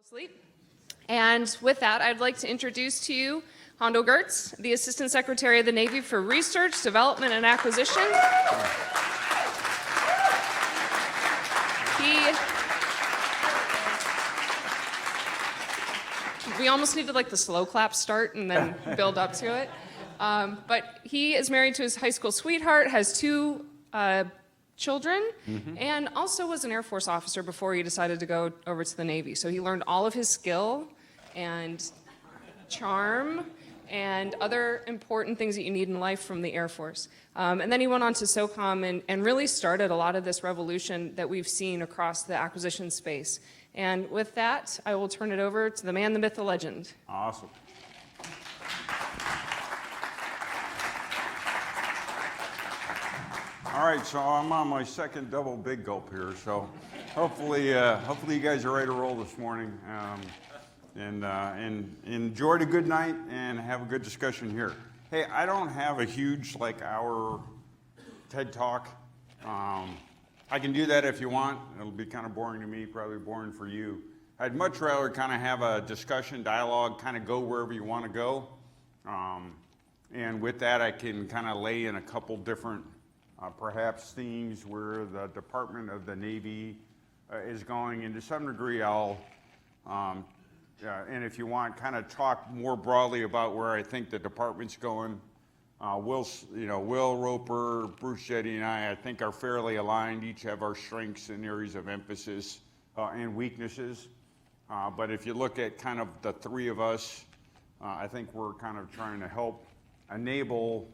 Sleep. And with that, I'd like to introduce to you Hondo Geurts, the Assistant Secretary of the Navy for Research, Development, and Acquisition. We almost needed like the slow clap start and then build up to it. But he is married to his high school sweetheart, has two children, and also was an Air Force officer before he decided to go over to the Navy. So he learned all of his skill and charm and other important things that you need in life from the Air Force. And then he went on to SOCOM and really started a lot of this revolution that we've seen across the acquisition space. And with that, I will turn it over to the man, the myth, the legend. Awesome. All right, so I'm on my second double big gulp here, so hopefully you guys are ready to roll this morning, and enjoyed a good night and have a good discussion here. Hey, I don't have a huge hour TED Talk. I can do that if you want. It'll be kind of boring to me, probably boring for you. I'd much rather kind of have a discussion, dialogue, kind of go wherever you want to go. And with that, I can kind of lay in a couple different perhaps themes where the Department of the Navy is going, and to some degree I'll, and if you want, kind of talk more broadly about where I think the department's going. Will Roper, Bruce Jetty, and I think are fairly aligned, each have our strengths and areas of emphasis and weaknesses. But if you look at kind of the three of us, I think we're kind of trying to help enable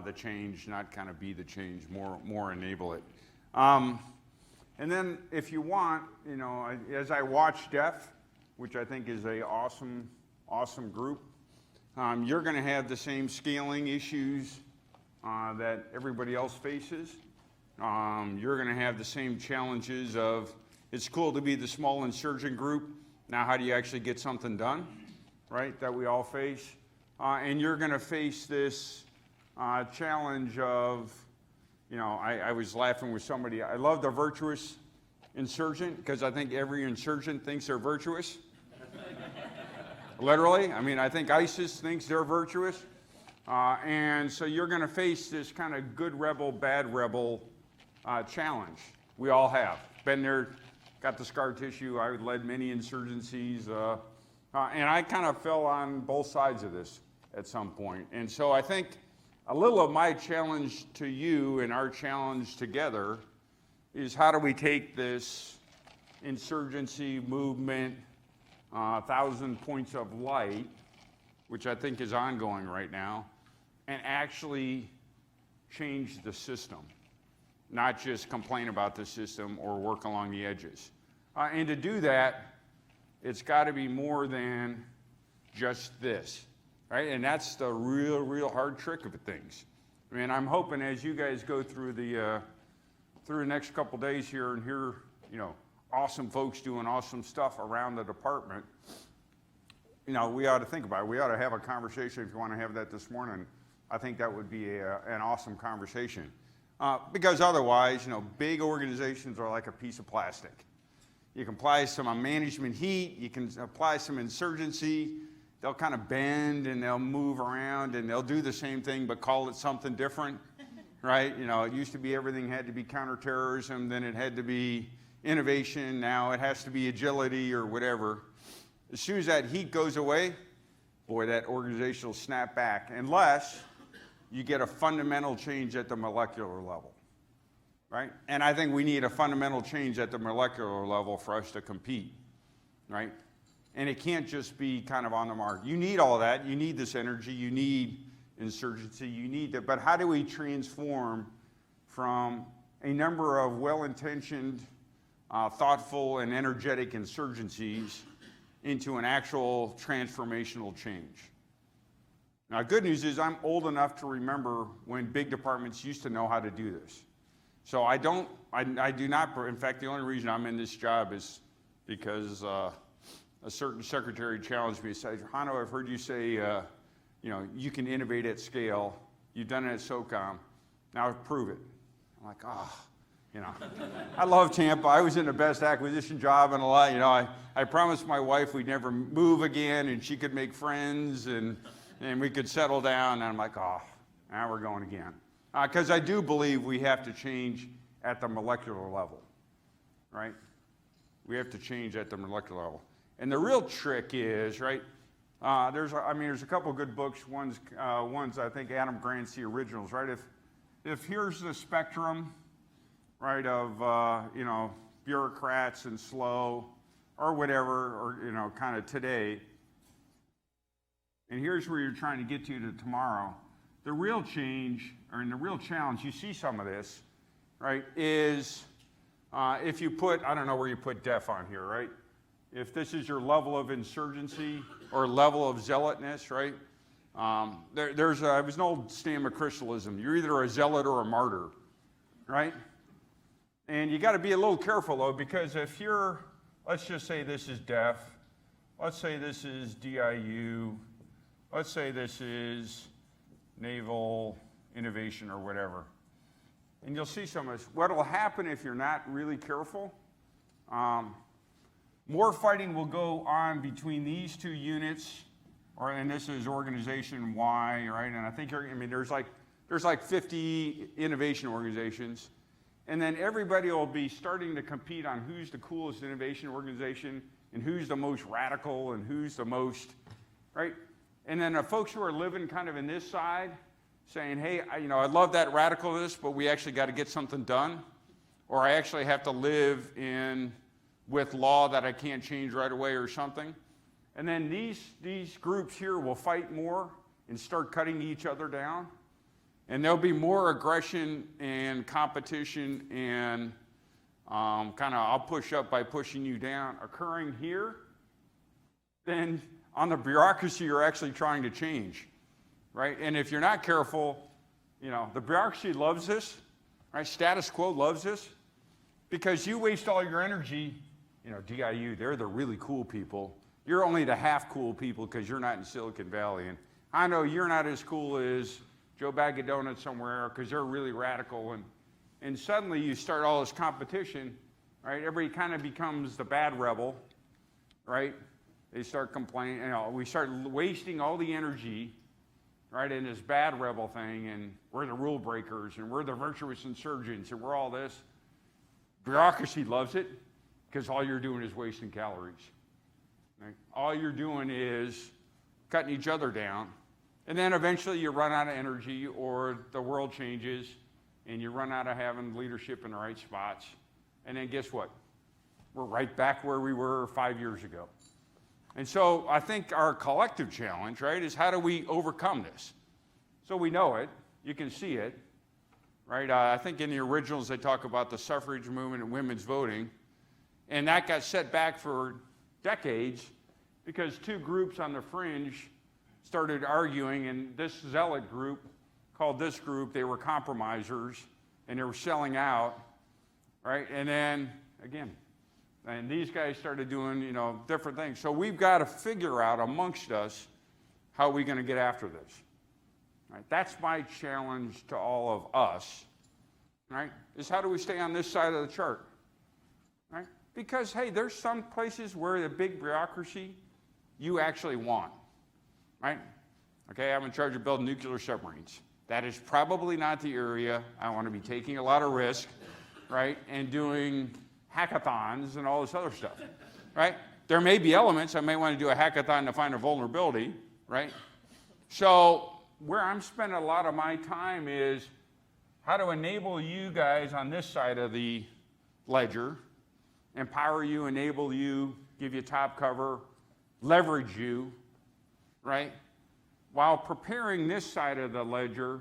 the change, not kind of be the change, more enable it. And then if you want, as I watch DEF, which I think is a awesome group, you're going to have the same scaling issues that everybody else faces. You're going to have the same challenges of, it's cool to be the small insurgent group. Now, how do you actually get something done, right, that we all face? And you're going to face this challenge of, I was laughing with somebody. I love the virtuous insurgent because I think every insurgent thinks they're virtuous. Literally. I mean, I think ISIS thinks they're virtuous. And so you're going to face this kind of good rebel, bad rebel challenge. We all have. Been there, got the scar tissue. I led many insurgencies. And I kind of fell on both sides of this at some point. And so I think a little of my challenge to you and our challenge together is how do we take this insurgency movement, 1,000 points of light, which I think is ongoing right now, and actually change the system, not just complain about the system or work along the edges. And to do that, it's got to be more than just this. Right? And that's the real hard trick of things. I mean, I'm hoping as you guys go through the next couple days here and hear, awesome folks doing awesome stuff around the department, we ought to think about it. We ought to have a conversation. If you want to have that this morning, I think that would be an awesome conversation. Because otherwise, big organizations are like a piece of plastic. You can apply some management heat, you can apply some insurgency. They'll kind of bend and they'll move around and they'll do the same thing but call it something different, right? It used to be everything had to be counterterrorism, then it had to be innovation, now it has to be agility or whatever. As soon as that heat goes away, boy, that organization will snap back unless you get a fundamental change at the molecular level, right? And I think we need a fundamental change at the molecular level for us to compete, right? And it can't just be kind of on the mark. You need all that. You need this energy. You need insurgency. You need that. But how do we transform from a number of well-intentioned, thoughtful, and energetic insurgencies into an actual transformational change? Now, good news is I'm old enough to remember when big departments used to know how to do this. So I do not, in fact, the only reason I'm in this job is because a certain secretary challenged me and said, Hondo, I've heard you say, you can innovate at scale. You've done it at SOCOM. Now prove it. I'm like, You know, I love Tampa. I was in the best acquisition job in a lot. You know, I promised my wife we'd never move again, and she could make friends, and we could settle down. And I'm like, oh, now we're going again. Because I do believe we have to change at the molecular level, right? We have to change at the molecular level. And the real trick is, right, there's a couple of good books. One's I think Adam Grant's The Originals, right? If here's the spectrum, right, of, you know, bureaucrats and slow or whatever, or, you know, kind of today, and here's where you're trying to get to tomorrow, the real change, or in the real challenge, you see some of this, right, is if you put, I don't know where you put DEF on here, right? If this is your level of insurgency or level of zealotness, right? There's an old stem of Christalism. You're either a zealot or a martyr, right? And you got to be a little careful, though, because if you're, let's just say this is DEF, let's say this is DIU, let's say this is naval innovation or whatever, and you'll see some of this. What will happen if you're not really careful, more fighting will go on between these two units, and this is organization Y, right? And I think there's like 50 innovation organizations, and then everybody will be starting to compete on who's the coolest innovation organization and who's the most radical and who's the most, right? And then the folks who are living kind of in this side saying, hey, I love that radicalness, but we actually got to get something done, or I actually have to live with law that I can't change right away or something. And then these groups here will fight more and start cutting each other down. And there'll be more aggression and competition and kind of I'll push up by pushing you down occurring here than on the bureaucracy you're actually trying to change, right? And if you're not careful, the bureaucracy loves this, right? Status quo loves this because you waste all your energy. DIU, they're the really cool people. You're only the half cool people because you're not in Silicon Valley. And I know you're not as cool as Joe Bag of Donuts somewhere because they're really radical. And suddenly you start all this competition, right? Everybody kind of becomes the bad rebel, right? They start complaining. We start wasting all the energy, right, in this bad rebel thing. And we're the rule breakers and we're the virtuous insurgents and we're all this. Bureaucracy loves it because all you're doing is wasting calories. Right? All you're doing is cutting each other down. And then eventually you run out of energy or the world changes and you run out of having leadership in the right spots. And then guess what? We're right back where we were 5 years ago. And so I think our collective challenge, right, is how do we overcome this? So we know it. You can see it. Right? I think in the originals they talk about the suffrage movement and women's voting. And that got set back for decades because two groups on the fringe started arguing, and this zealot group called this group, they were compromisers, and they were selling out, right? And then, again, and these guys started doing, different things. So we've got to figure out amongst us how we're going to get after this. Right? That's my challenge to all of us, right? Is how do we stay on this side of the chart, right? Because, hey, there's some places where the big bureaucracy you actually want, right? Okay, I'm in charge of building nuclear submarines. That is probably not the area I want to be taking a lot of risk, right, and doing hackathons and all this other stuff, right? There may be elements. I may want to do a hackathon to find a vulnerability, right? So where I'm spending a lot of my time is how to enable you guys on this side of the ledger, empower you, enable you, give you top cover, leverage you, right? While preparing this side of the ledger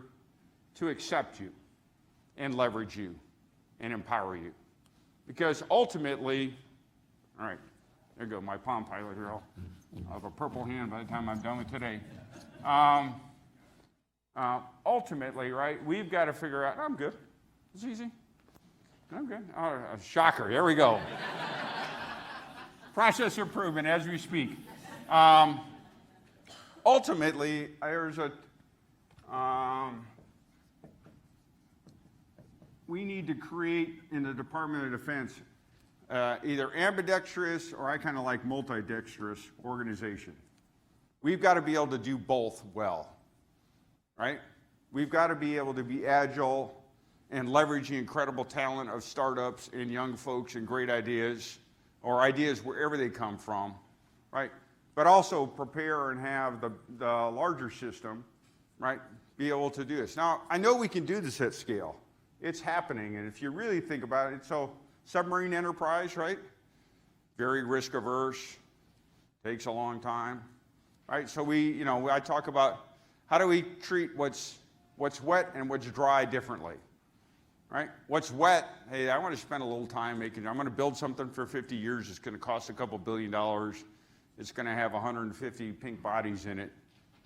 to accept you and leverage you and empower you. Because ultimately, all right, there you go, my Palm Pilot here. I'll have a purple hand by the time I'm done with today. Ultimately, right, we've got to figure out, I'm good, it's easy. I'm good. Oh, a shocker, here we go. Process improvement as we speak. Ultimately, there's a, we need to create in the Department of Defense either ambidextrous or I kind of like multidextrous organization. We've got to be able to do both well, right? We've got to be able to be agile and leverage the incredible talent of startups and young folks and great ideas, or ideas wherever they come from, right? But also prepare and have the larger system, right, be able to do this. Now, I know we can do this at scale. It's happening, and if you really think about it, so submarine enterprise, right? Very risk averse, takes a long time, right? So I talk about how do we treat what's wet and what's dry differently, right? What's wet, hey, I want to spend a little time I'm going to build something for 50 years. It's going to cost a couple $1 billion. It's going to have 150 pink bodies in it.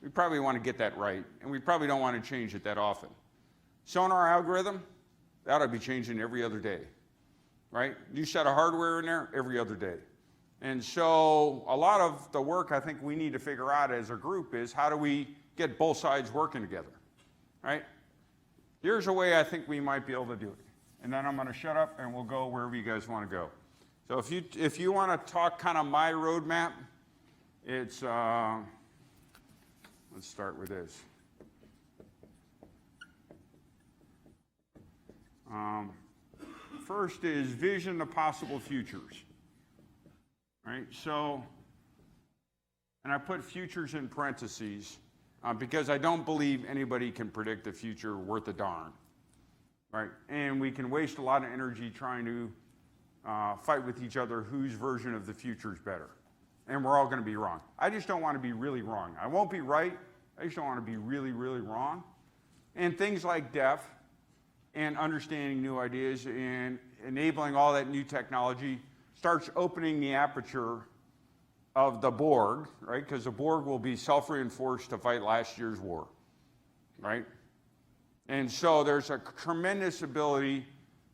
We probably want to get that right, and we probably don't want to change it that often. Sonar algorithm, that ought to be changing every other day, right? New set of hardware in there every other day. And so a lot of the work I think we need to figure out as a group is how do we get both sides working together, right? Here's a way I think we might be able to do it. And then I'm going to shut up and we'll go wherever you guys want to go. So if you want to talk kind of my roadmap, it's, let's start with this. First is vision the possible futures, right? So, and I put futures in parentheses because I don't believe anybody can predict the future worth a darn, right? And we can waste a lot of energy trying to fight with each other whose version of the future is better. And we're all going to be wrong. I just don't want to be really wrong. I won't be right. I just don't want to be really, really wrong. And things like DEF and understanding new ideas and enabling all that new technology starts opening the aperture of the Borg, right? Because the Borg will be self-reinforced to fight last year's war, right? And so there's a tremendous ability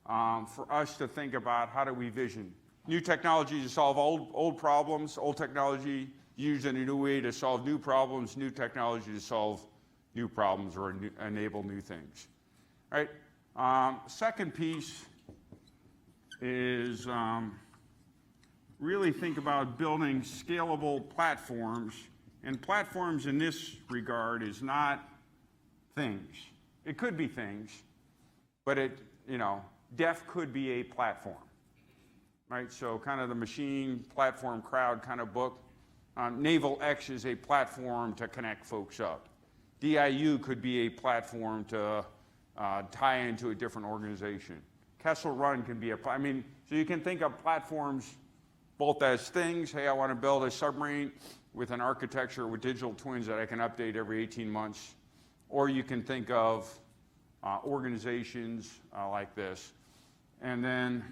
for us to think about how do we vision new technology to solve old problems, old technology used in a new way to solve new problems, new technology to solve new problems or enable new things, right? Second piece is really think about building scalable platforms. And platforms in this regard is not things. It could be things, but DEF could be a platform, right? So kind of the machine platform crowd kind of book. Naval X is a platform to connect folks up. DIU could be a platform to tie into a different organization. Kessel Run can be so you can think of platforms both as things, hey, I want to build a submarine with an architecture with digital twins that I can update every 18 months, or you can think of organizations like this. And then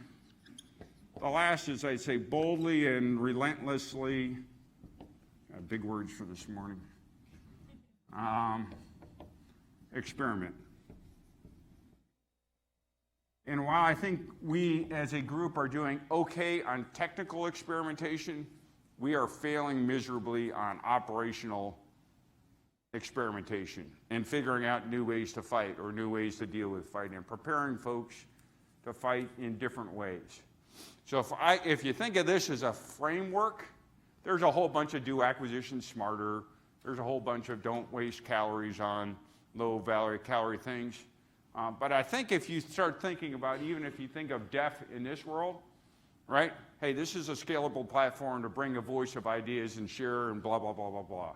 the last is, I'd say, boldly and relentlessly, big words for this morning, experiment. And while I think we as a group are doing okay on technical experimentation, we are failing miserably on operational experimentation and figuring out new ways to fight or new ways to deal with fighting and preparing folks to fight in different ways. So if you think of this as a framework, there's a whole bunch of do acquisition smarter. There's a whole bunch of don't waste calories on low calorie things. But I think if you start thinking about, even if you think of DEF in this world, right? Hey, this is a scalable platform to bring a voice of ideas and share and blah, blah, blah, blah, blah.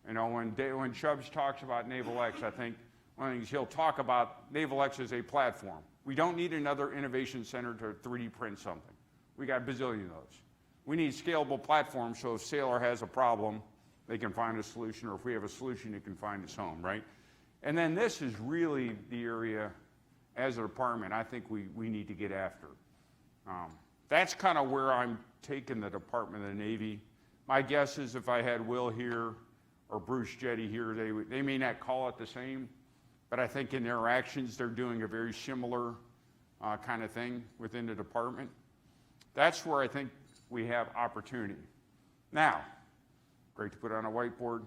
When Chubbs talks about Naval X, I think one of the things he'll talk about Naval X as a platform. We don't need another innovation center to 3D print something. We got a bazillion of those. We need scalable platforms so if Sailor has a problem, they can find a solution, or if we have a solution, it can find its home, right? And then this is really the area, as a department, I think we need to get after. That's kind of where I'm taking the Department of the Navy. My guess is if I had Will here or Bruce Jetty here, they may not call it the same, but I think in their actions, they're doing a very similar kind of thing within the department. That's where I think we have opportunity. Now, great to put on a whiteboard.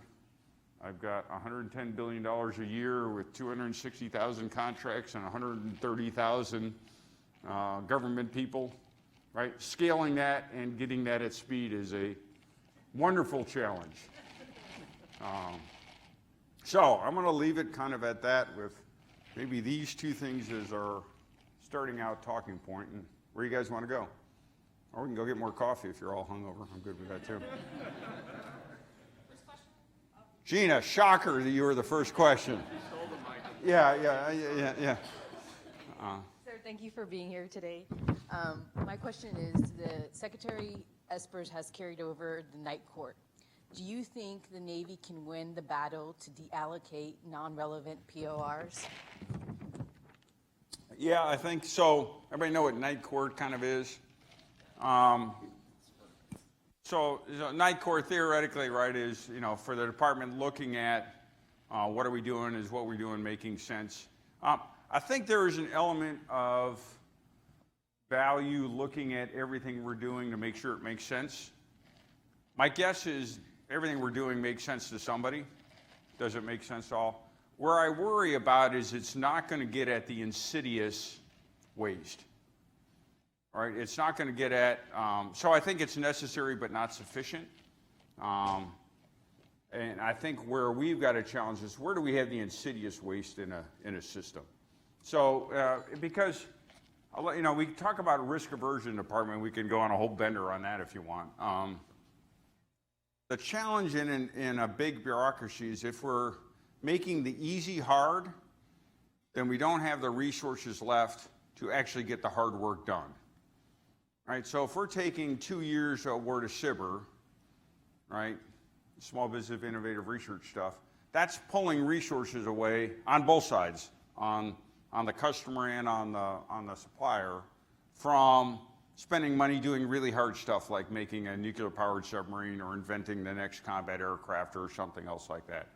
I've got $110 billion a year with 260,000 contracts and 130,000 government people, right? Scaling that and getting that at speed is a wonderful challenge. So I'm going to leave it kind of at that with maybe these two things as our starting out talking point. And where you guys want to go? Or we can go get more coffee if you're all hungover. I'm good with that too. Gina, shocker that you were the first question. Yeah. Sir, thank you for being here today. My question is, the Secretary Espers has carried over the night court. Do you think the Navy can win the battle to deallocate non-relevant PORs? Yeah, I think so. Everybody know what night court kind of is? So night court theoretically, right, is, for the department looking at what are we doing, is what we're doing making sense. I think there is an element of value looking at everything we're doing to make sure it makes sense. My guess is everything we're doing makes sense to somebody. Does it make sense to all? Where I worry about is it's not going to get at the insidious waste. All right, it's not going to get at, so I think it's necessary but not sufficient. And I think where we've got a challenge is where do we have the insidious waste in a system? So, because, we talk about risk aversion department, we can go on a whole bender on that if you want. The challenge in a big bureaucracy is if we're making the easy hard, then we don't have the resources left to actually get the hard work done. Right, so if we're taking 2 years to award a SBIR, right, Small Business Innovative Research stuff, that's pulling resources away on both sides, on the customer and on the supplier, from spending money doing really hard stuff like making a nuclear-powered submarine or inventing the next combat aircraft or something else like that.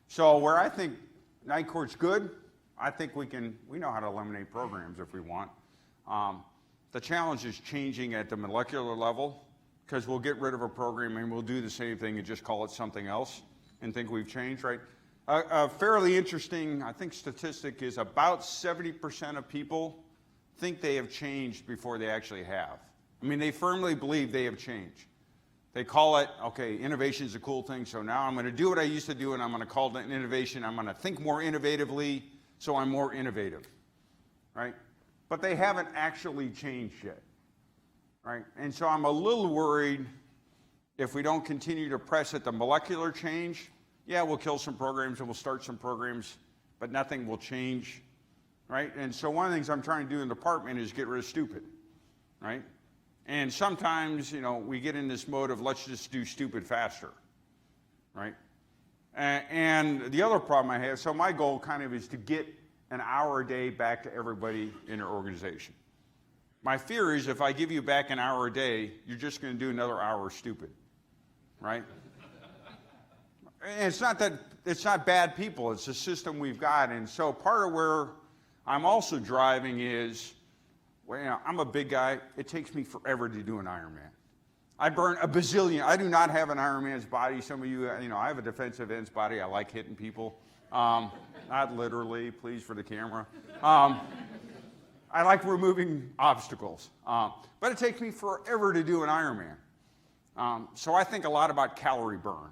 So where I think night court's good, I think we know how to eliminate programs if we want. The challenge is changing at the molecular level, because we'll get rid of a program and we'll do the same thing and just call it something else and think we've changed, right? A fairly interesting, I think, statistic is about 70% of people think they have changed before they actually have. I mean, they firmly believe they have changed. They call it, okay, innovation is a cool thing, so now I'm going to do what I used to do and I'm going to call it an innovation. I'm going to think more innovatively, so I'm more innovative, right? But they haven't actually changed yet, right? And so I'm a little worried if we don't continue to press at the molecular change. Yeah, we'll kill some programs and we'll start some programs, but nothing will change, right? And so one of the things I'm trying to do in the department is get rid of stupid, right? And sometimes, we get in this mode of let's just do stupid faster, right? And the other problem I have, so my goal kind of is to get an hour a day back to everybody in your organization. My fear is if I give you back an hour a day, you're just going to do another hour of stupid, right? And it's not bad people, it's the system we've got. And so part of where I'm also driving is, I'm a big guy. It takes me forever to do an Ironman. I burn a bazillion. I do not have an Ironman's body. Some of you, I have a defensive ends body. I like hitting people. Not literally, please, for the camera. I like removing obstacles. But it takes me forever to do an Ironman. So I think a lot about calorie burn.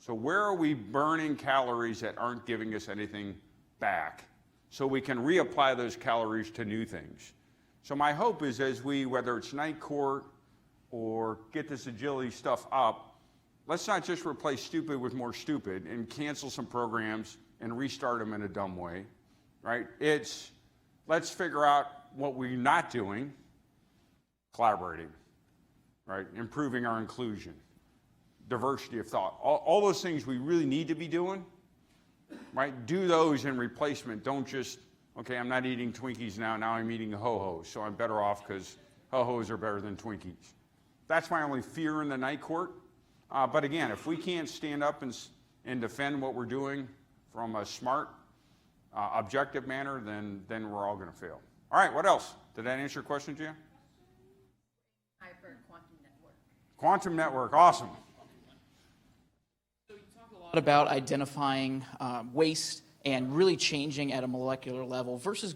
So where are we burning calories that aren't giving us anything back? So we can reapply those calories to new things. So my hope is as we, whether it's night court or get this agility stuff up, let's not just replace stupid with more stupid and cancel some programs and restart them in a dumb way, right? It's, let's figure out what we're not doing, collaborating, right? Improving our inclusion, diversity of thought, all those things we really need to be doing, right? Do those in replacement. Don't just, okay, I'm not eating Twinkies now I'm eating Ho-Hos, so I'm better off because Ho-Hos are better than Twinkies. That's my only fear in the night court. But again, if we can't stand up and defend what we're doing from a smart, objective manner, then we're all going to fail. All right, what else? Did that answer your question, Gia? Hyper quantum network. Quantum network, awesome. So you talk a lot about identifying waste and really changing at a molecular level versus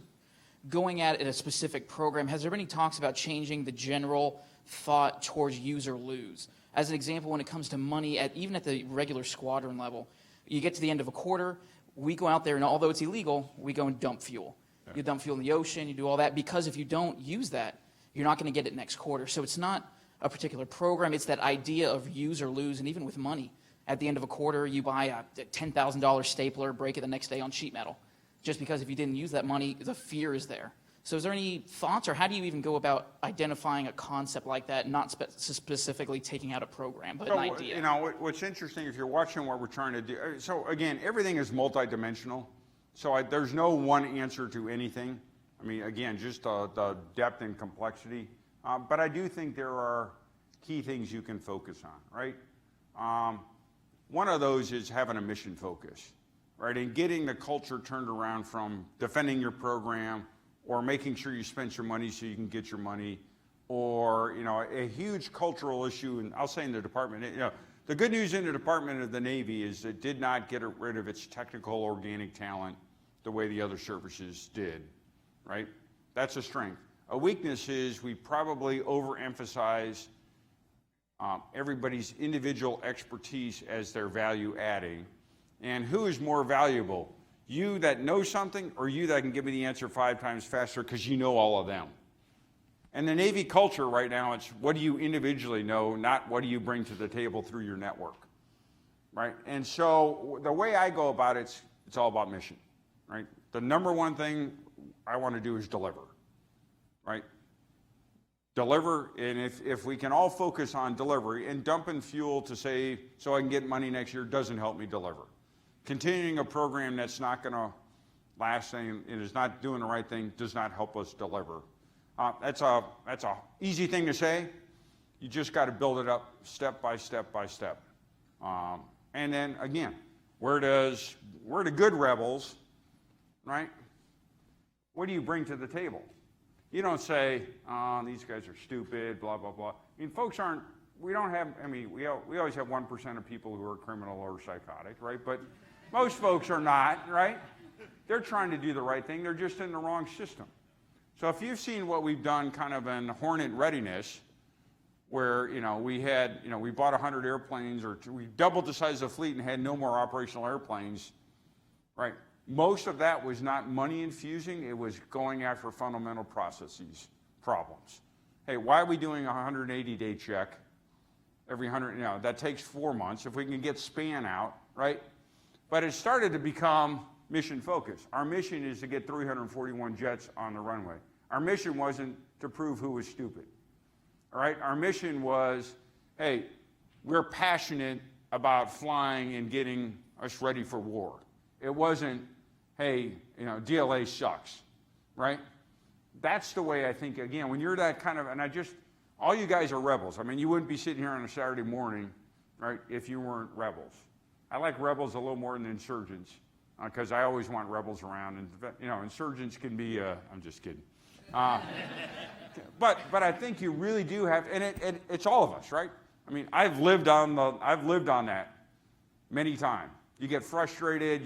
going at it a specific program. Has there been any talks about changing the general thought towards use or lose? As an example, when it comes to money, even at the regular squadron level, you get to the end of a quarter, we go out there, and although it's illegal, we go and dump fuel. Yeah. You dump fuel in the ocean, you do all that, because if you don't use that, you're not going to get it next quarter. So it's not a particular program, it's that idea of use or lose, and even with money. At the end of a quarter, you buy a $10,000 stapler, break it the next day on sheet metal. Just because if you didn't use that money, the fear is there. So is there any thoughts, or how do you even go about identifying a concept like that, not specifically taking out a program, but an idea? You know, what's interesting, if you're watching what we're trying to do, so again, everything is multidimensional. So there's no one answer to anything. I mean, again, just the depth and complexity. But I do think there are key things you can focus on, right? One of those is having a mission focus, right? And getting the culture turned around from defending your program, or making sure you spend your money so you can get your money, or, you know, a huge cultural issue, and I'll say in the department, you know, the good news in the Department of the Navy is it did not get rid of its technical organic talent the way the other services did, right? That's a strength. A weakness is we probably overemphasize everybody's individual expertise as their value adding. And who is more valuable? You that know something, or you that can give me the answer 5 times faster because you know all of them? And the Navy culture right now, it's what do you individually know, not what do you bring to the table through your network, right? And so the way I go about it, it's all about mission, right? The number one thing I want to do is deliver, right? Deliver, and if we can all focus on delivery, and dumping fuel to say, so I can get money next year, doesn't help me deliver. Continuing a program that's not going to last and is not doing the right thing does not help us deliver. That's a easy thing to say. You just got to build it up step by step by step. And then again, where the good rebels, right? What do you bring to the table? You don't say, oh, these guys are stupid, blah, blah, blah. I mean, folks aren't, we don't have, I mean, we always have 1% of people who are criminal or psychotic, right? But most folks are not, right? They're trying to do the right thing. They're just in the wrong system. So if you've seen what we've done kind of in Hornet readiness, where, you know, we bought 100 airplanes, or we doubled the size of the fleet and had no more operational airplanes, right? Most of that was not money infusing, it was going after fundamental processes, problems. Hey, why are we doing a 180-day check every 100, you know, that takes 4 months, if we can get span out, right? But it started to become mission focused. Our mission is to get 341 jets on the runway. Our mission wasn't to prove who was stupid, all right? Our mission was, hey, we're passionate about flying and getting us ready for war. It wasn't, hey, you know, DLA sucks, right? That's the way I think, again, when you're that kind of, and all you guys are rebels. I mean, you wouldn't be sitting here on a Saturday morning, right, if you weren't rebels. I like rebels a little more than insurgents, because I always want rebels around, and, you know, insurgents can be, I'm just kidding. But I think you really do have, and it's all of us, right? I mean, I've lived on that many times. You get frustrated,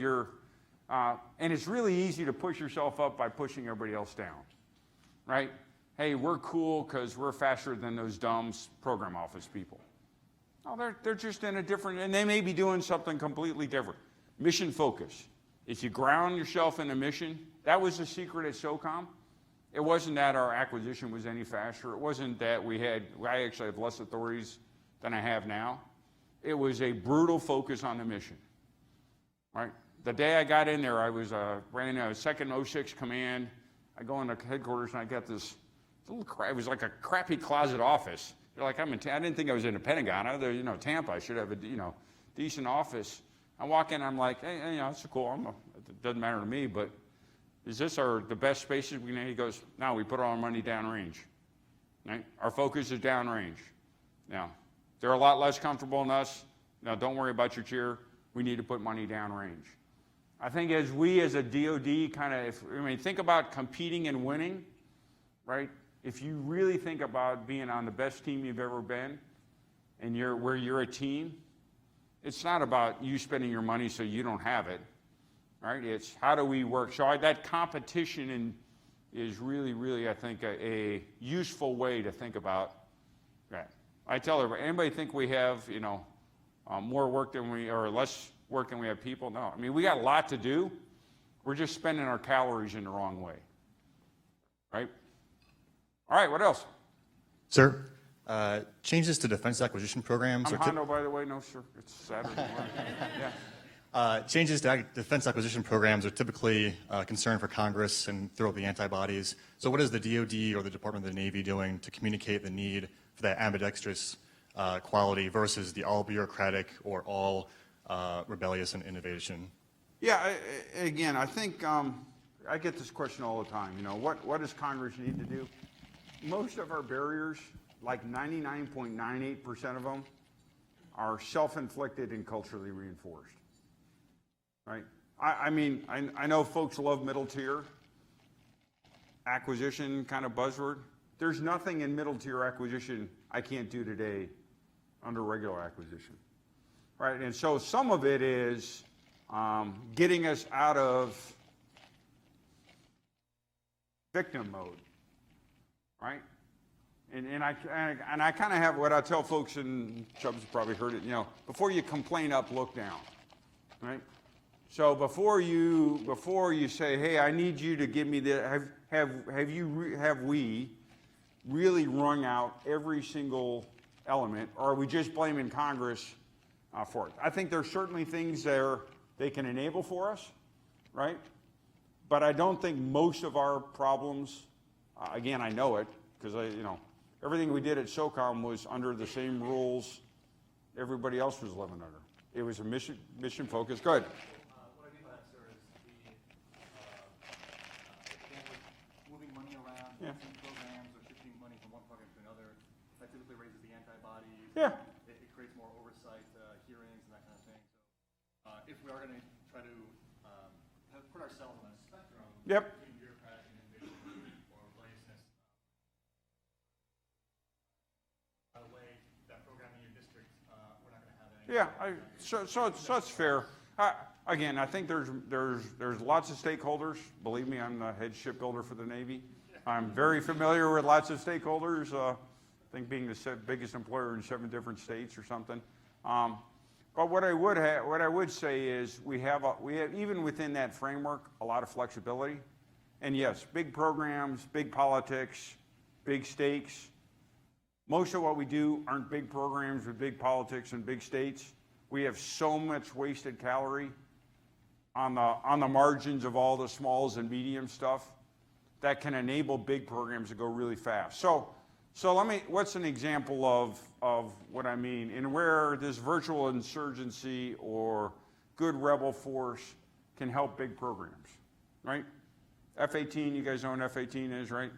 and it's really easy to push yourself up by pushing everybody else down, right? Hey, we're cool because we're faster than those dumb program office people. No, they're just in a different, and they may be doing something completely different. Mission focus. If you ground yourself in a mission, that was the secret at SOCOM. It wasn't that our acquisition was any faster. It wasn't that I actually have less authorities than I have now. It was a brutal focus on the mission, right? The day I got in there, I was ran a second 06 command. I go into headquarters and I got this little, it was like a crappy closet office. They're like, I didn't think I was in the Pentagon. I was, you know, Tampa. I should have a, you know, decent office. I walk in, I'm like, hey, you know, it's cool. It doesn't matter to me, but is this the best spaces we need? He goes, no, we put all our money downrange. Right? Our focus is downrange. Now, they're a lot less comfortable than us. Now, don't worry about your chair. We need to put money downrange. I think as we as a DOD think about competing and winning, right? If you really think about being on the best team you've ever been, and where you're a team, It's not about you spending your money so you don't have it, right? It's how do we work? So that competition is really, really, I think, a useful way to think about that. I tell everybody, anybody think we have, you know, more work than or less work than we have people? No. I mean, we got a lot to do. We're just spending our calories in the wrong way, right? All right, what else? Sir, changes to defense acquisition programs I'm Hondo, by the way. No, sir. It's Saturday morning. Yeah. changes to defense acquisition programs are typically a concern for Congress and throughout the antibodies. So what is the DoD or the Department of the Navy doing to communicate the need for that ambidextrous quality versus the all bureaucratic or all rebellious in innovation? Yeah, again, I think I get this question all the time. You know, what does Congress need to do? Most of our barriers, like 99.98% of them, are self-inflicted and culturally reinforced, right? I mean, I know folks love middle tier acquisition kind of buzzword. There's nothing in middle tier acquisition I can't do today under regular acquisition, right? And so some of it is getting us out of victim mode, right? And I kind of have what I tell folks, and Chubb's probably heard it, you know, before you complain up, look down, right? So before you say, hey, I need you to give me the, have we really wrung out every single element, or are we just blaming Congress for it? I think there's certainly things there they can enable for us, right? But I don't think most of our problems, again, I know it, because you know, everything we did at SOCOM was under the same rules everybody else was living under. It was a mission focus. Go ahead. What I mean by that, sir, is moving money around, shifting programs, or shifting money from one program to another. That typically raises the antibodies. Yeah. It creates more oversight, hearings, and that kind of thing. So, if we are going to try to put ourselves on a spectrum between bureaucratic and innovation or rebelliousness, by the way, that program in your district, we're not going to have any. Yeah, so it's fair. Again, I think there's lots of stakeholders. Believe me, I'm the head shipbuilder for the Navy. I'm very familiar with lots of stakeholders. I think being the biggest employer in 7 different states or something. But what I would say is we have even within that framework a lot of flexibility. And yes, big programs, big politics, big stakes. Most of what we do aren't big programs with big politics and big states. We have so much wasted calorie on the margins of all the smalls and medium stuff that can enable big programs to go really fast. So what's an example of what I mean? And where this virtual insurgency or good rebel force can help big programs, right? F-18, you guys know what F-18 is, right?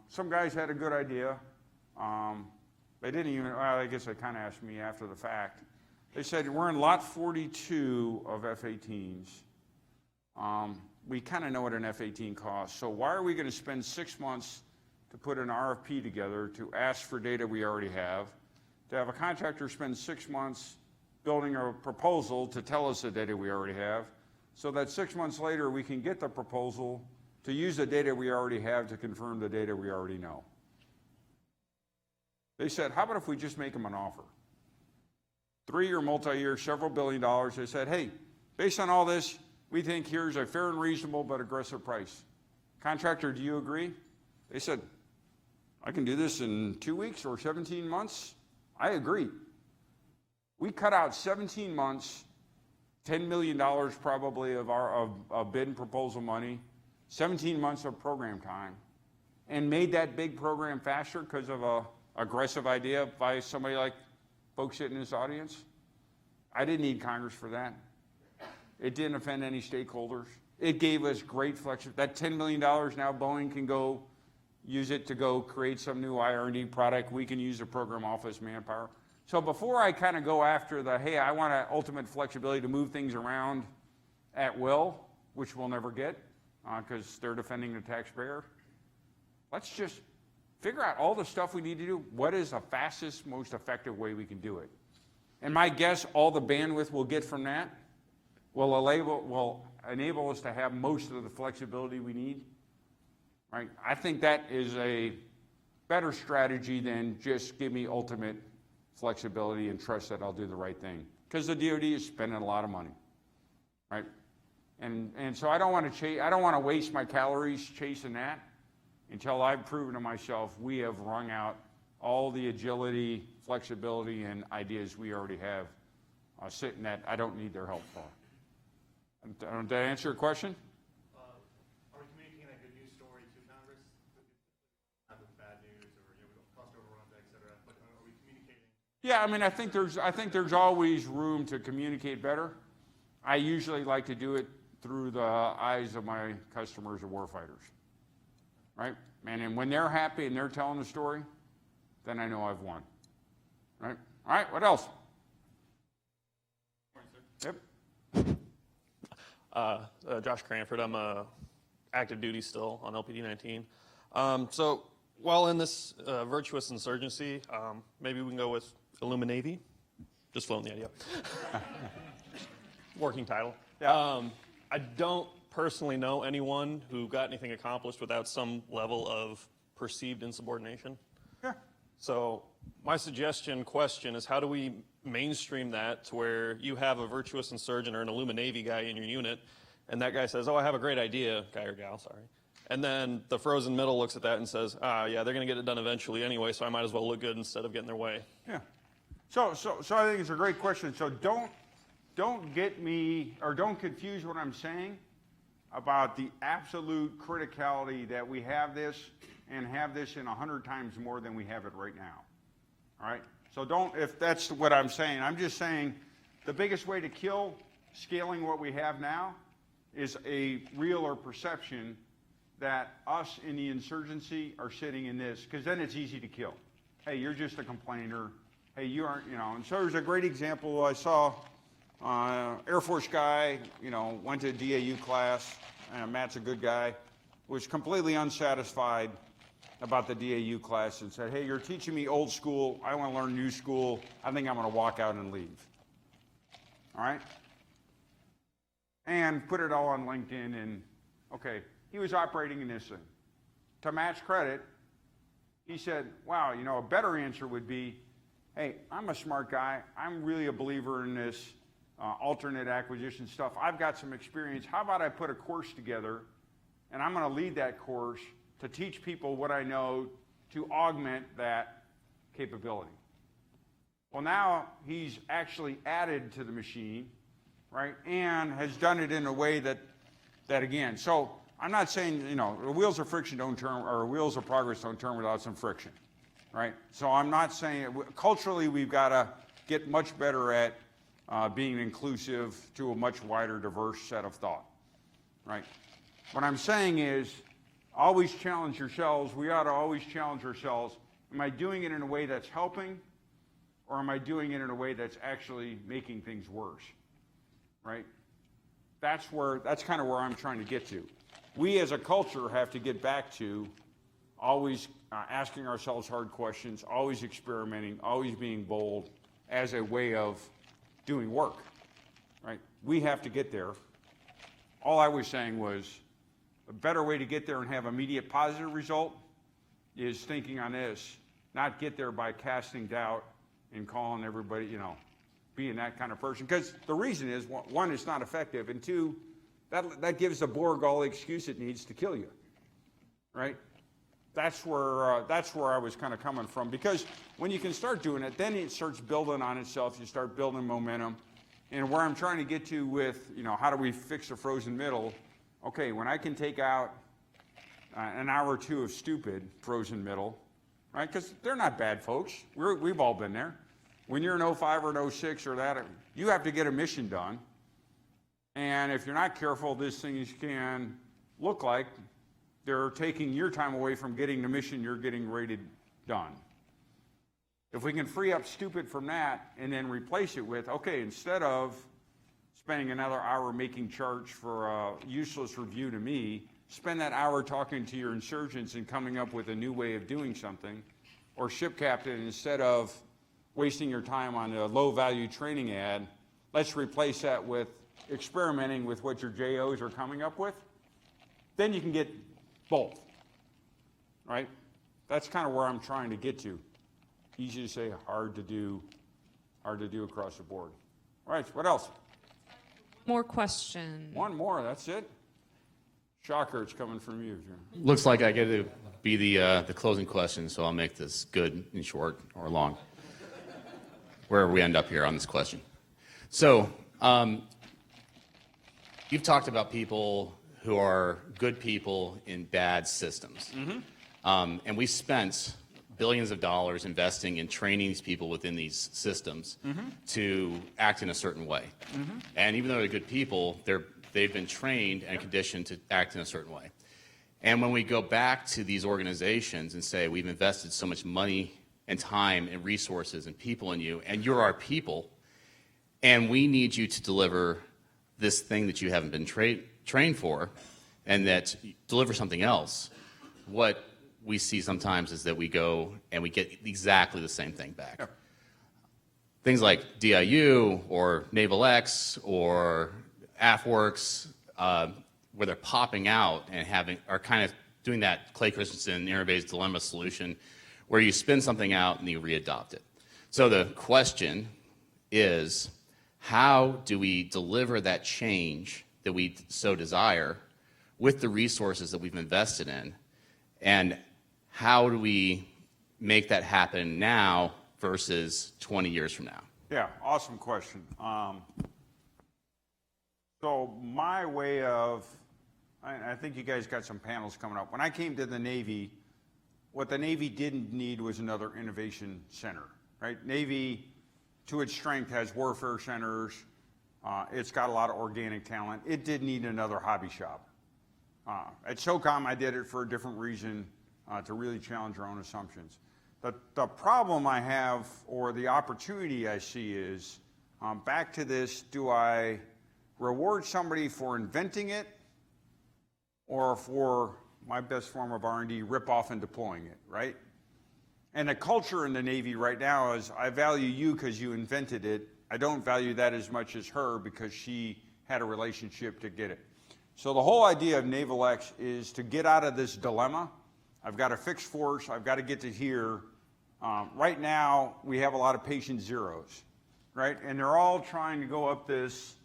Some guys had a good idea. They didn't even, well, I guess they kind of asked me after the fact. They said, we're in lot 42 of F-18s. We kind of know what an F-18 costs, so why are we going to spend 6 months to put an RFP together to ask for data we already have, to have a contractor spend 6 months building a proposal to tell us the data we already have, so that 6 months later we can get the proposal to use the data we already have to confirm the data we already know. They said, how about if we just make them an offer? 3-year, multi-year, several $billion. They said, hey, based on all this, we think here's a fair and reasonable but aggressive price. Contractor, do you agree? They said, I can do this in 2 weeks or 17 months. I agree. We cut out 17 months, $10 million probably of bid and proposal money, 17 months of program time, and made that big program faster because of a aggressive idea by somebody like folks sitting in this audience. I didn't need Congress for that. It didn't offend any stakeholders. It gave us great flexibility. That $10 million now Boeing can go use it to go create some new IR&D product. We can use the program office manpower. So before I kind of go after the, hey, I want ultimate flexibility to move things around at will, which we'll never get because they're defending the taxpayer, let's just figure out all the stuff we need to do. What is the fastest, most effective way we can do it? And my guess, all the bandwidth we'll get from that will enable us to have most of the flexibility we need, right? I think that is a better strategy than just give me ultimate flexibility and trust that I'll do the right thing. Because the DoD is spending a lot of money, right? And so I don't want to waste my calories chasing that until I've proven to myself we have wrung out all the agility, flexibility, and ideas we already have sitting that I don't need their help for. Did that answer your question? Are we communicating a good news story to Congress? Not with bad news or cost overruns, et cetera, but are we communicating? Yeah, I mean, I think there's always room to communicate better. I usually like to do it through the eyes of my customers or warfighters, right? And when they're happy and they're telling the story, then I know I've won, right? All right, what else? Yep. Josh Cranford. I'm active duty still on LPD-19. So while in this virtuous insurgency, maybe we can go with Illuminavy. Just floating the idea. Working title. Yeah. I don't personally know anyone who got anything accomplished without some level of perceived insubordination. Yeah. So my question is, how do we mainstream that to where you have a virtuous insurgent or an Illuminavy guy in your unit, and that guy says, oh, I have a great idea, guy or gal, sorry. And then the frozen middle looks at that and says, yeah, they're going to get it done eventually anyway, so I might as well look good instead of getting their way. Yeah. So I think it's a great question. So don't get me, or don't confuse what I'm saying about the absolute criticality that we have this and have this in 100 times more than we have it right now. All right? So if that's what I'm saying, I'm just saying the biggest way to kill scaling what we have now is a real or perception that us in the insurgency are sitting in this, because then it's easy to kill. Hey, you're just a complainer. Hey, you aren't, and so there's a great example. I saw Air Force guy, went to a DAU class. Matt's a good guy. Was completely unsatisfied about the DAU class and said, hey, you're teaching me old school. I want to learn new school. I think I'm going to walk out and leave. All right? And put it all on LinkedIn. And, okay, he was operating in this thing. To Matt's credit, he said, wow, a better answer would be, hey, I'm a smart guy. I'm really a believer in this alternate acquisition stuff. I've got some experience. How about I put a course together, and I'm going to lead that course to teach people what I know to augment that capability. Well, now he's actually added to the machine, right, and has done it in a way that again, so I'm not saying, the wheels of friction don't turn, or wheels of progress don't turn without some friction, right? So I'm not saying, culturally we've got to get much better at being inclusive to a much wider, diverse set of thought, right? What I'm saying is, always challenge yourselves. We ought to always challenge ourselves. Am I doing it in a way that's helping, or am I doing it in a way that's actually making things worse, right? That's kind of where I'm trying to get to. We as a culture have to get back to always asking ourselves hard questions, always experimenting, always being bold as a way of doing work, right? We have to get there. All I was saying was a better way to get there and have immediate positive result is thinking on this, not get there by casting doubt and calling everybody, being that kind of person. Because the reason is, one, it's not effective, and two, that gives the Borg all the excuse it needs to kill you, right? That's where I was kind of coming from. Because when you can start doing it, then it starts building on itself. You start building momentum. And where I'm trying to get to with, how do we fix the frozen middle? Okay, when I can take out an hour or two of stupid frozen middle, right? Because they're not bad folks. We've all been there. When you're an 05 or an 06 or that, you have to get a mission done. And if you're not careful, these things can look like they're taking your time away from getting the mission you're getting rated done. If we can free up stupid from that and then replace it with, okay, instead of spending another hour making charts for a useless review to me, spend that hour talking to your insurgents and coming up with a new way of doing something. Or ship captain, instead of wasting your time on a low-value training ad. Let's replace that with experimenting with what your JOs are coming up with. Then you can get both, right? That's kind of where I'm trying to get to. Easy to say, hard to do across the board. All right, what else? More questions. One more, that's it? Shocker, it's coming from you, Jim. Looks like I get to be the closing question, so I'll make this good and short or long, wherever we end up here on this question. So, you've talked about people who are good people in bad systems. And we spent billions of dollars investing in training these people within these systems to act in a certain way. And even though they're good people, they've been trained and conditioned to act in a certain way. And when we go back to these organizations and say, we've invested so much money and time and resources and people in you, and you're our people, and we need you to deliver this thing that you haven't been trained for, and that deliver something else, what we see sometimes is that we go and we get exactly the same thing back. Yep. Things like DIU or Naval X or AFWorks, where they're popping out and are kind of doing that Clay Christensen error-based dilemma solution, where you spin something out and you re-adopt it. So the question is, how do we deliver that change that we so desire with the resources that we've invested in? And how do we make that happen now versus 20 years from now? Yeah, awesome question. So my way of, I think you guys got some panels coming up. When I came to the Navy, what the Navy didn't need was another innovation center, right? Navy, to its strength, has warfare centers. It's got a lot of organic talent. It didn't need another hobby shop. At SOCOM, I did it for a different reason, to really challenge our own assumptions. The problem I have, or the opportunity I see is, back to this, do I reward somebody for inventing it, or for my best form of R&D, rip off and deploying it, right? And the culture in the Navy right now is, I value you because you invented it. I don't value that as much as her because she had a relationship to get it. So the whole idea of Naval X is to get out of this dilemma. I've got a fixed force, I've got to get to here. Right now, we have a lot of patient zeros, right? And they're all trying to go up this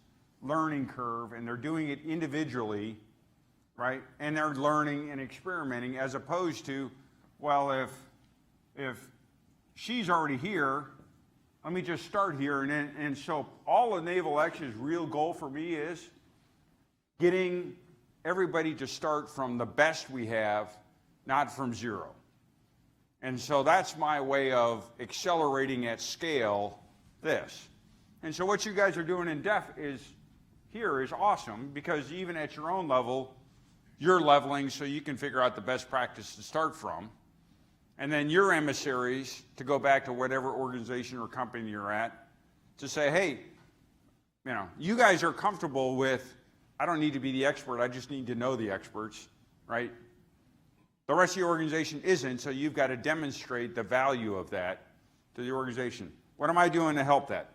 learning curve, and they're doing it individually, right? And they're learning and experimenting, as opposed to, well, if she's already here, let me just start here. And so all of Naval X's real goal for me is getting everybody to start from the best we have, not from zero. And so that's my way of accelerating at scale this. And so what you guys are doing in DEF is awesome, because even at your own level, you're leveling so you can figure out the best practice to start from. And then your emissaries, to go back to whatever organization or company you're at, to say, hey, you guys are comfortable with, I don't need to be the expert, I just need to know the experts, right? The rest of the organization isn't, so you've got to demonstrate the value of that to the organization. What am I doing to help that?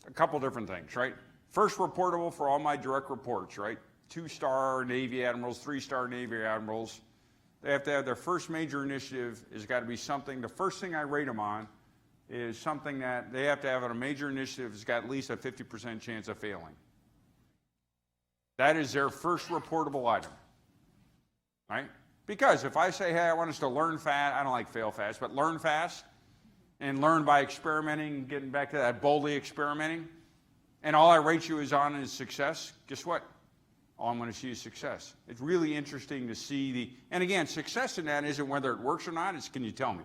A couple different things, right? First, reportable for all my direct reports, right? 2-star Navy admirals, 3-star Navy admirals. They have to have their first major initiative has got to be something, the first thing I rate them on is something that they have to have on a major initiative that's got at least a 50% chance of failing. That is their first reportable item, right? Because if I say, hey, I want us to learn fast, I don't like fail fast, but learn fast and learn by experimenting, getting back to that boldly experimenting, and all I rate you is on is success, guess what? All I'm going to see is success. It's really interesting to see and again, success in that isn't whether it works or not, it's can you tell me,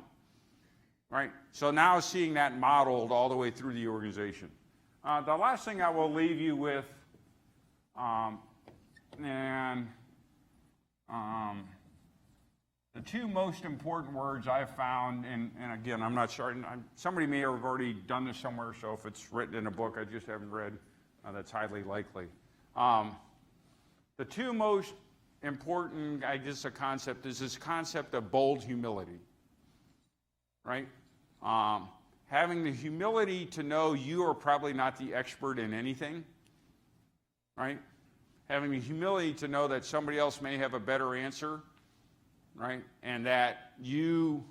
right? So now seeing that modeled all the way through the organization. The last thing I will leave you with, the two most important words I've found, and again, I'm not sure, somebody may have already done this somewhere, so if it's written in a book I just haven't read, that's highly likely. The two most important, I guess, a concept is this concept of bold humility, right? having the humility to know you are probably not the expert in anything, right? Having the humility to know that somebody else may have a better answer, right? And that you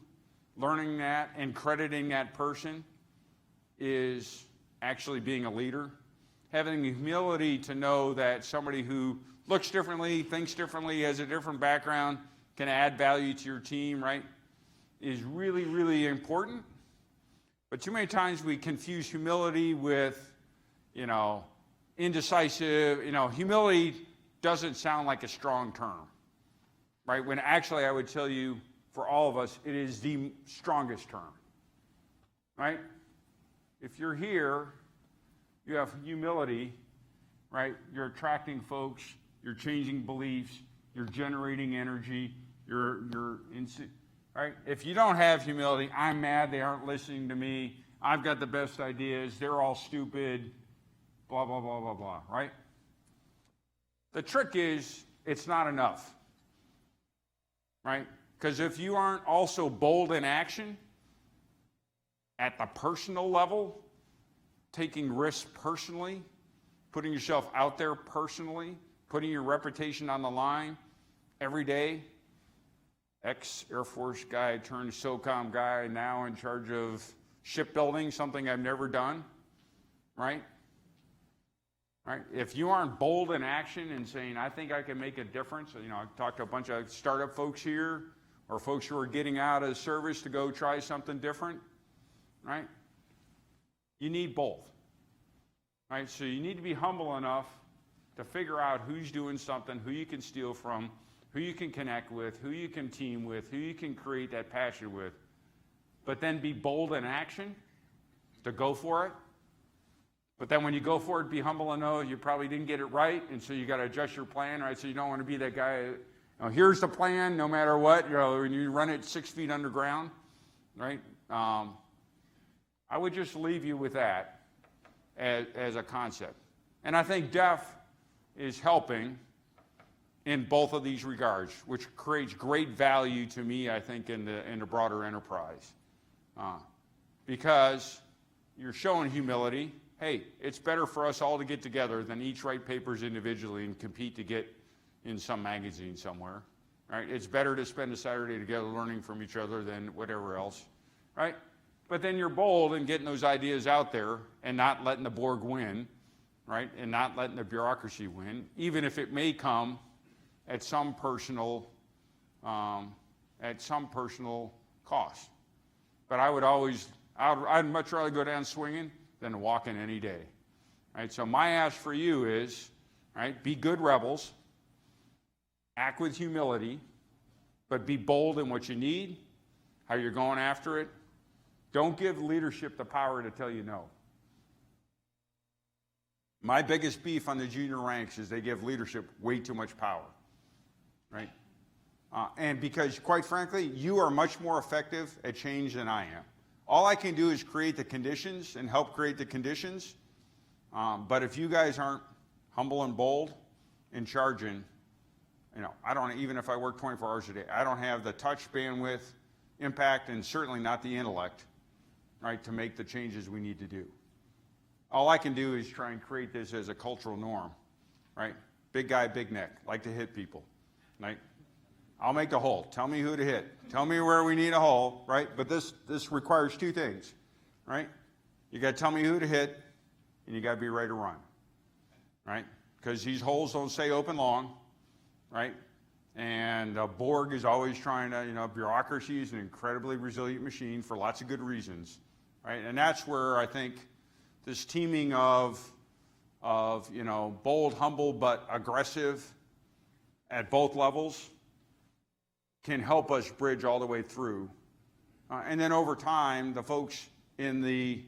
learning that and crediting that person is actually being a leader. Having the humility to know that somebody who looks differently, thinks differently, has a different background, can add value to your team, right, is really, really important. But too many times we confuse humility with, indecisive. Humility doesn't sound like a strong term, right? When actually I would tell you, for all of us, it is the strongest term, right? If you're here, you have humility, right? You're attracting folks, you're changing beliefs, you're generating energy, right? If you don't have humility, I'm mad they aren't listening to me, I've got the best ideas, they're all stupid, blah, blah, blah, blah, blah, right? The trick is, it's not enough, right? Because if you aren't also bold in action, at the personal level, taking risks personally, putting yourself out there personally, putting your reputation on the line every day, ex-Air Force guy turned SOCOM guy, now in charge of shipbuilding, something I've never done, right? Right? If you aren't bold in action and saying, I think I can make a difference, I've talked to a bunch of startup folks here, or folks who are getting out of service to go try something different, right? You need both, right? So you need to be humble enough to figure out who's doing something, who you can steal from, who you can connect with, who you can team with, who you can create that passion with, but then be bold in action to go for it. But then when you go for it, be humble and know you probably didn't get it right, and so you got to adjust your plan, right? So you don't want to be that guy, here's the plan, no matter what, when you run it 6 feet underground, right? I would just leave you with that as a concept. And I think DEF is helping in both of these regards, which creates great value to me, I think, in the broader enterprise. Because you're showing humility. Hey, it's better for us all to get together than each write papers individually and compete to get in some magazine somewhere, right? It's better to spend a Saturday together learning from each other than whatever else, right? But then you're bold in getting those ideas out there and not letting the Borg win, right? And not letting the bureaucracy win, even if it may come at some personal cost. But I'd much rather go down swinging than walking any day, right? So my ask for you is, right, be good rebels, act with humility, but be bold in what you need, how you're going after it. Don't give leadership the power to tell you no. My biggest beef on the junior ranks is they give leadership way too much power, right? And because, quite frankly, you are much more effective at change than I am. All I can do is create the conditions and help create the conditions. But if you guys aren't humble and bold in charging, I don't, even if I work 24 hours a day, I don't have the touch, bandwidth, impact, and certainly not the intellect, right, to make the changes we need to do. All I can do is try and create this as a cultural norm, right? Big guy, big neck, like to hit people, right? I'll make the hole. Tell me who to hit. Tell me where we need a hole, right? But this requires two things, right? You got to tell me who to hit, and you got to be ready to run, right? Because these holes don't stay open long, right? And Borg is always trying to, bureaucracy is an incredibly resilient machine for lots of good reasons, right? And that's where I think this teaming of bold, humble, but aggressive at both levels can help us bridge all the way through. And then over time, the folks in the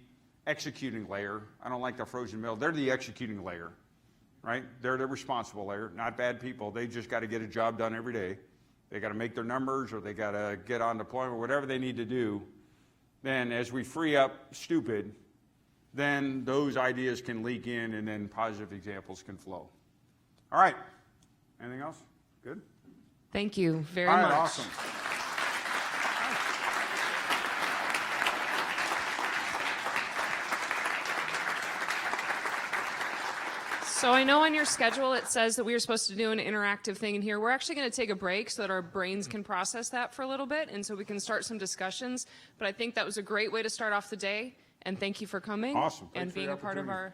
executing layer, I don't like the frozen middle, they're the executing layer, right? They're the responsible layer, not bad people. They just got to get a job done every day. They got to make their numbers, or they got to get on deployment, whatever they need to do. Then as we free up stupid, then those ideas can leak in, and then positive examples can flow. All right. Anything else? Good? Thank you very All right, much. awesome. So I know on your schedule it says that we were supposed to do an interactive thing in here. We're actually going to take a break so that our brains can process that for a little bit and so we can start some discussions. But I think that was a great way to start off the day. And thank you for coming Awesome. Thanks and for the being a part of opportunity. our